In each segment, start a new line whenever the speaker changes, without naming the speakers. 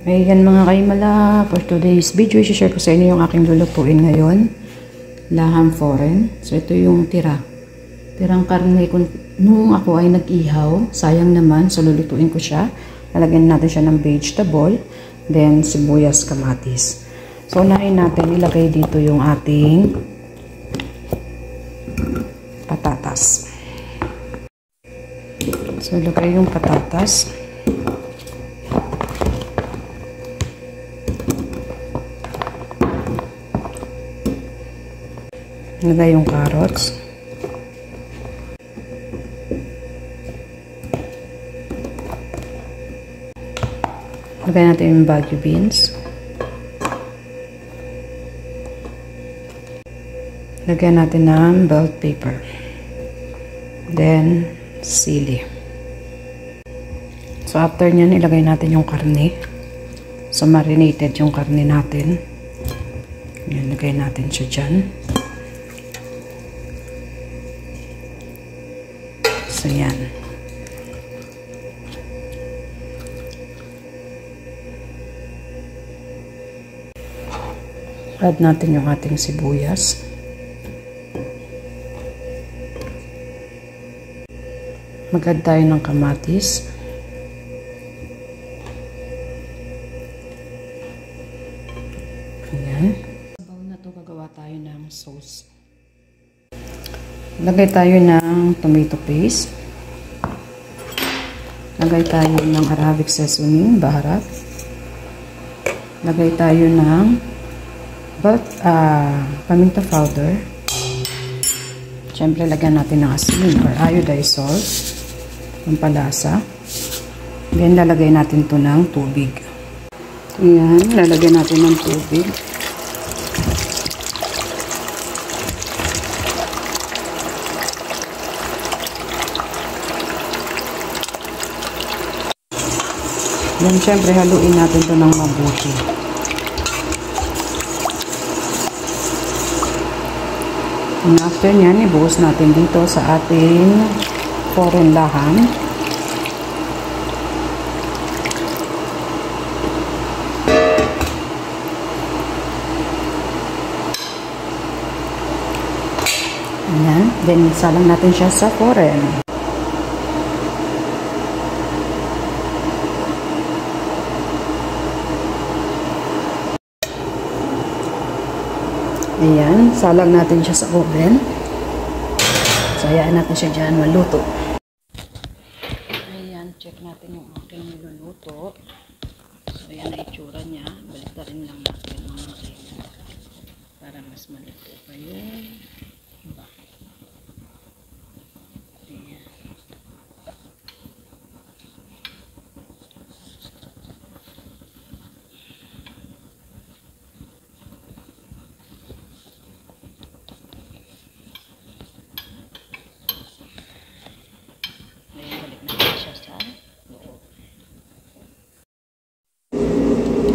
Ayan mga kaimala, for today's video, i-share ko sa inyo yung aking lulutuin ngayon. Laham foreign. So ito yung tirang karne. Nung ako ay nag-ihaw, sayang naman, so lulutuin ko siya. Lalagyan natin siya ng vegetable, then sibuyas, kamatis. So unahin natin, ilagay dito yung ating patatas. So ilagay yung patatas. Ilagay yung carrots. Ilagay natin yung bagu beans. Ilagay natin ng bell pepper. Then, sili. So, after nyan, ilagay natin yung karne. So, marinated yung karne natin. Yan, ilagay natin siya dyan. So, yan. Add natin yung ating sibuyas. Mag-add tayo ng kamatis. Ayan. Sabaw na ito, gagawa tayo ng sauce. Lagay tayo ng tomato paste. Lagay tayo ng Arabic seasoning, baharat. Lagay tayo ng paminta powder. Siyempre, lagyan natin ng asin or iodized salt. Pampalasa. Then, lalagay natin ito ng tubig. Ayan, lalagyan natin ng tubig. Then, syempre, haluin natin ito ng mabuti. And after nyan, ibuhos natin dito sa ating foreign laham. Ayan. Then, salang natin siya sa foreign. Ayan, salang natin siya sa oven. So, hayaan natin siya dyan maluto. Ayan, check natin yung aking niluluto. So, ayan na itsura niya. Balik rin lang natin mga kayo. Para mas maluto pa yun. Diba? Ayan.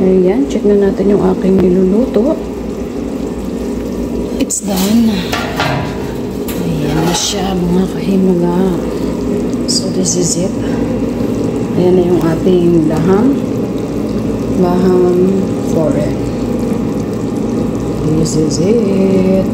Ayan, check na natin yung aking niluluto. It's done. Ayan na siya, mga kahimala. So, this is it. Ayan na yung ating laham foreign. This is it.